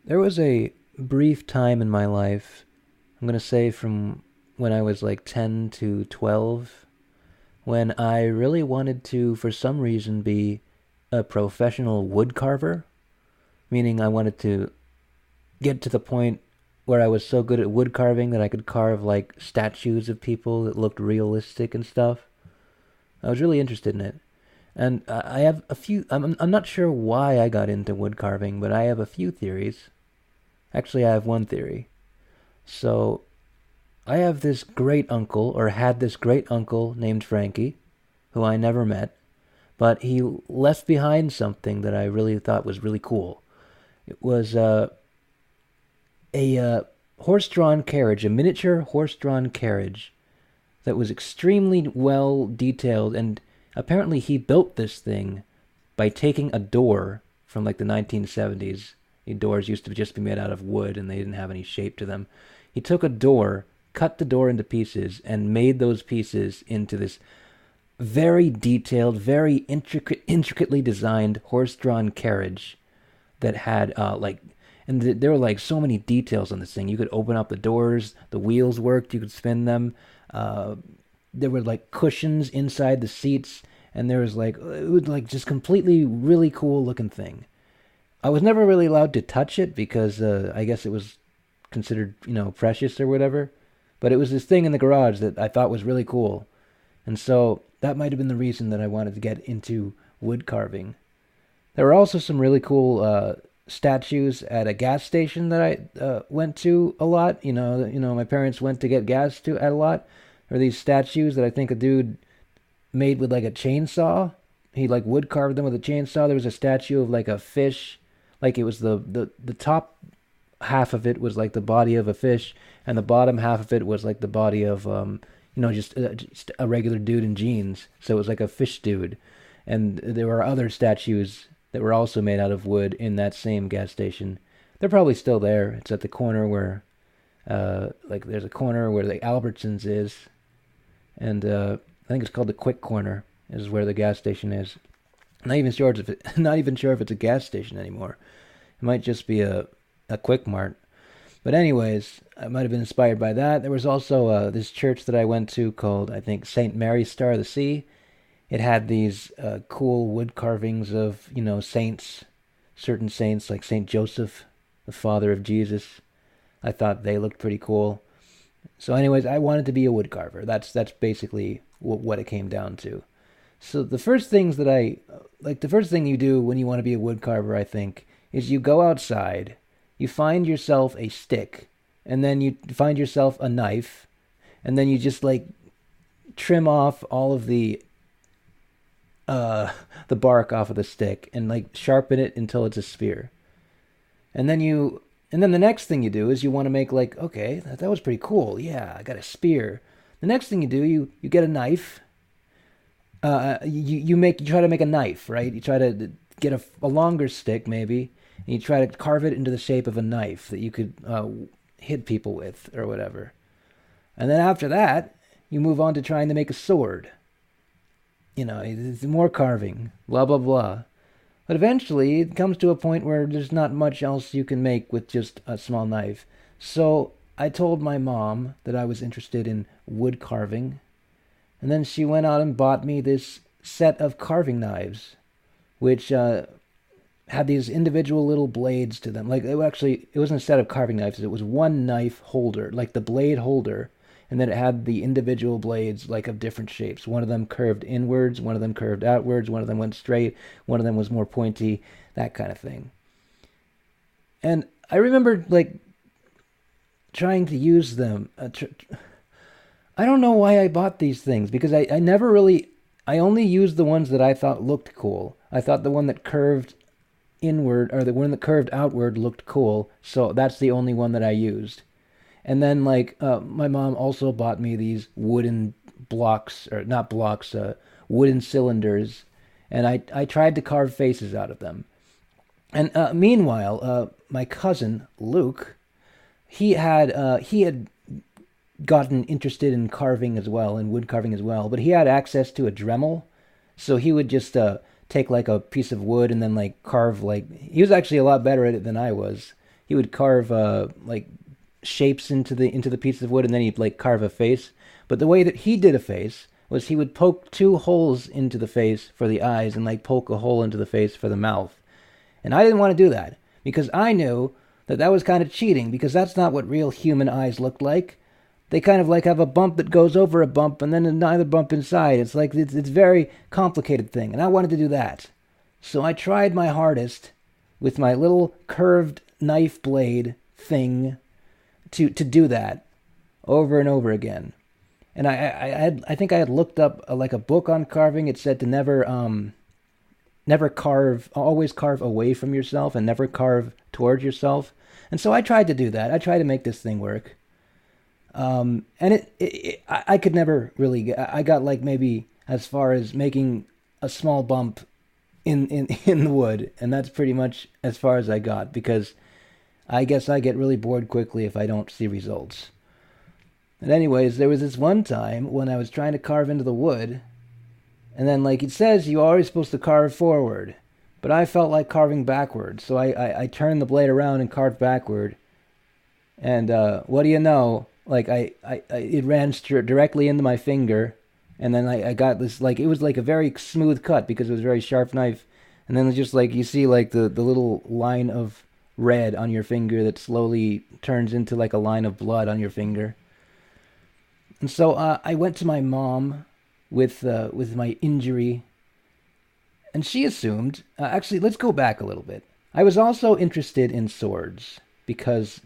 There was a brief time in my life, I'm going to say from when I was like 10 to 12, when I really wanted to, for some reason, be a professional wood carver, meaning I wanted to get to the point where I was so good at wood carving that I could carve like statues of people that looked realistic and stuff. I was really interested in it. And I have a few, I'm not sure why I got into wood carving, but I have a few theories. Actually, I have one theory. So, I have this great uncle, or had this great uncle named Frankie, who I never met, but he left behind something that I really thought was really cool. It was a horse-drawn carriage, a miniature horse-drawn carriage that was extremely well detailed, and apparently he built this thing by taking a door from like the 1970s. The doors used to just be made out of wood and they didn't have any shape to them. He took a door, cut the door into pieces, and made those pieces into this very detailed, very intricately designed horse-drawn carriage that had there were like so many details on this thing. You could open up the doors, the wheels worked, you could spin them. Uh, there were like cushions inside the seats, and there was like it was like just completely really cool looking thing. I was never really allowed to touch it because I guess it was considered precious or whatever. But it was this thing in the garage that I thought was really cool, and so that might have been the reason that I wanted to get into wood carving. There were also some really cool statues at a gas station that I went to a lot. My parents went to get gas to at a lot. There were these statues that I think a dude made with like a chainsaw. He like wood carved them with a chainsaw. There was a statue of like a fish, like it was the top half of it was like the body of a fish, and the bottom half of it was like the body of just a regular dude in jeans. So it was like a fish dude. And there were other statues that were also made out of wood in that same gas station. They're probably still there. It's at the corner where, like, there's a corner where the Albertsons is, and I think it's called the Quick Corner. Is where the gas station is. Not even sure if it's a gas station anymore. It might just be a Quick Mart. But anyways, I might have been inspired by that. There was also this church that I went to called, I think, St. Mary's Star of the Sea. It had these cool wood carvings of, saints, certain saints like Saint Joseph, the father of Jesus. I thought they looked pretty cool. So anyways, I wanted to be a wood carver. That's basically what it came down to. So the first things that the first thing you do when you want to be a wood carver, I think, is you go outside, you find yourself a stick, and then you find yourself a knife, and then you just like trim off all of the bark off of the stick and like sharpen it until it's a spear. And then the next thing you do is you want to make like, okay, that was pretty cool. Yeah, I got a spear. The next thing you do, you get a knife. You try to make a knife, right? You try to get a longer stick maybe, and you try to carve it into the shape of a knife that you could hit people with or whatever. And then after that, you move on to trying to make a sword. It's more carving, blah, blah, blah. But eventually, it comes to a point where there's not much else you can make with just a small knife. So I told my mom that I was interested in wood carving, and then she went out and bought me this set of carving knives, which had these individual little blades to them. Like, it wasn't a set of carving knives, it was one knife holder, like the blade holder, and then it had the individual blades like of different shapes. One of them curved inwards, one of them curved outwards, one of them went straight, one of them was more pointy, that kind of thing. And I remember like trying to use them. I don't know why I bought these things because I never really, I only used the ones that I thought looked cool. I thought the one that curved inward or the one that curved outward looked cool, so that's the only one that I used. And then, like, my mom also bought me these wooden blocks, or not blocks, wooden cylinders, and I tried to carve faces out of them. And meanwhile, my cousin Luke, he had gotten interested in carving as well, in wood carving as well, but he had access to a Dremel, so he would just take like a piece of wood and then like carve like he was actually a lot better at it than I was. he would carve like shapes into the piece of wood, and then he'd like carve a face. But the way that he did a face was he would poke 2 holes into the face for the eyes and like poke a hole into the face for the mouth. And I didn't want to do that because I knew that that was kind of cheating, because that's not what real human eyes look like. They kind of like have a bump that goes over a bump and then another bump inside. It's like it's very complicated thing, and I wanted to do that. So I tried my hardest with my little curved knife blade thing to do that over and over again. And I think I had looked up like a book on carving. It said to never carve, always carve away from yourself and never carve towards yourself. And so I tried to do that. I tried to make this thing work. And I could never really get, I got like maybe as far as making a small bump in the wood. And that's pretty much as far as I got, because I guess I get really bored quickly if I don't see results. And anyways, there was this one time when I was trying to carve into the wood, and then like it says you're always supposed to carve forward, but I felt like carving backwards, so I turned the blade around and carved backward, and what do you know, like it ran directly into my finger, and then I got this, like, it was like a very smooth cut because it was a very sharp knife, and then just like you see like the little line of red on your finger that slowly turns into like a line of blood on your finger. And so I went to my mom with my injury, and she assumed. Actually, let's go back a little bit. I was also interested in swords because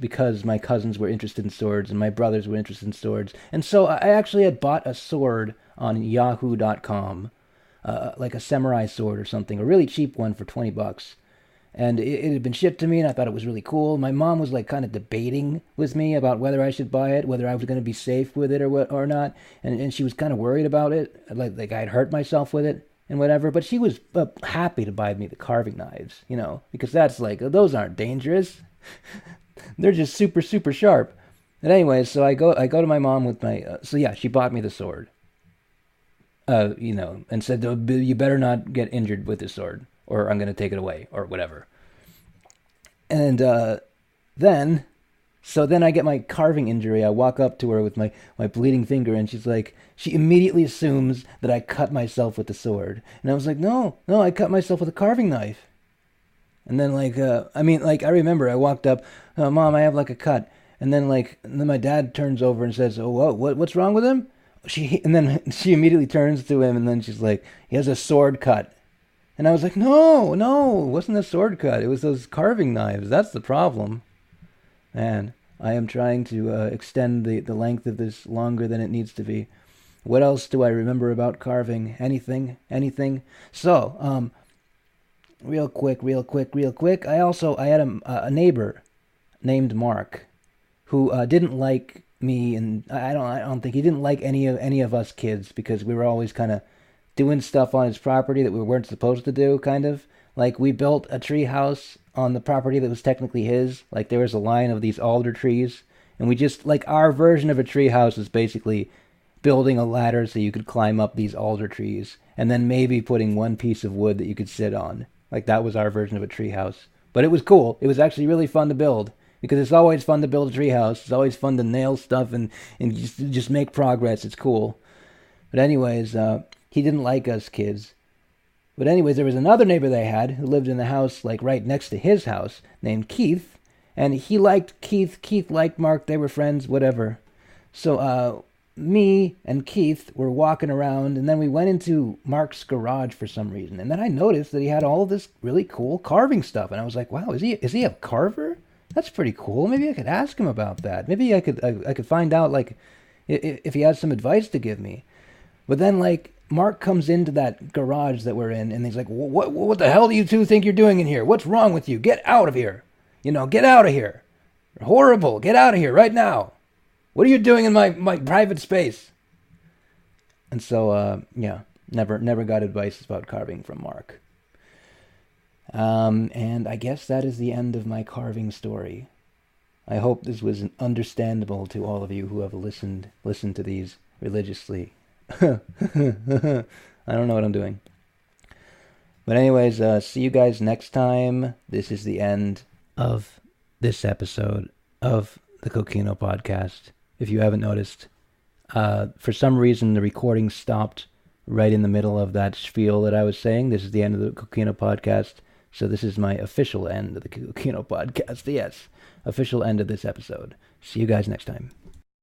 my cousins were interested in swords and my brothers were interested in swords, and so I actually had bought a sword on Yahoo.com, like a samurai sword or something, a really cheap one for $20. And it had been shipped to me, and I thought it was really cool. My mom was like kind of debating with me about whether I should buy it, whether I was going to be safe with it or not. And she was kind of worried about it, like I'd hurt myself with it and whatever. But she was happy to buy me the carving knives, because that's like, those aren't dangerous. They're just super, super sharp. And anyway, so I go to my mom with my, so yeah, she bought me the sword, and said, you better not get injured with this sword, or I'm going to take it away, or whatever. And then I get my carving injury. I walk up to her with my bleeding finger, and she immediately assumes that I cut myself with the sword. And I was like, no, I cut myself with a carving knife. And then I remember I walked up, Mom, I have like a cut. And then my dad turns over and says, oh, what's wrong with him? And then she immediately turns to him, and then she's like, he has a sword cut. And I was like, no, it wasn't a sword cut. It was those carving knives. That's the problem. Man, I am trying to extend the length of this longer than it needs to be. What else do I remember about carving? Anything? So, real quick. I had a neighbor named Mark who didn't like me, and I don't think he didn't like any of us kids, because we were always kind of doing stuff on his property that we weren't supposed to do, kind of. Like, we built a tree house on the property that was technically his. Like, there was a line of these alder trees, and we just, like, our version of a tree house is basically building a ladder so you could climb up these alder trees, and then maybe putting one piece of wood that you could sit on. Like, that was our version of a tree house. But it was cool. It was actually really fun to build, because it's always fun to build a tree house. It's always fun to nail stuff and just make progress. It's cool. But anyways, he didn't like us kids. But anyways, there was another neighbor they had who lived in the house like right next to his house, named Keith. And he liked Keith. Keith liked Mark. They were friends, whatever. So me and Keith were walking around, and then we went into Mark's garage for some reason. And then I noticed that he had all of this really cool carving stuff. And I was like, wow, is he a carver? That's pretty cool. Maybe I could ask him about that. Maybe I could find out, like, if he has some advice to give me. But then, like, Mark comes into that garage that we're in, and he's like, what the hell do you two think you're doing in here? What's wrong with you? Get out of here. Get out of here. You're horrible. Get out of here right now. What are you doing in my private space? And so, never got advice about carving from Mark. And I guess that is the end of my carving story. I hope this was understandable to all of you who have listened to these religiously. I don't know what I'm doing. But anyways, see you guys next time. This is the end of this episode of the Kokino Podcast. If you haven't noticed, for some reason the recording stopped right in the middle of that spiel that I was saying. This is the end of the Kokino Podcast, so this is my official end of the Kokino Podcast. Yes, official end of this episode. See you guys next time.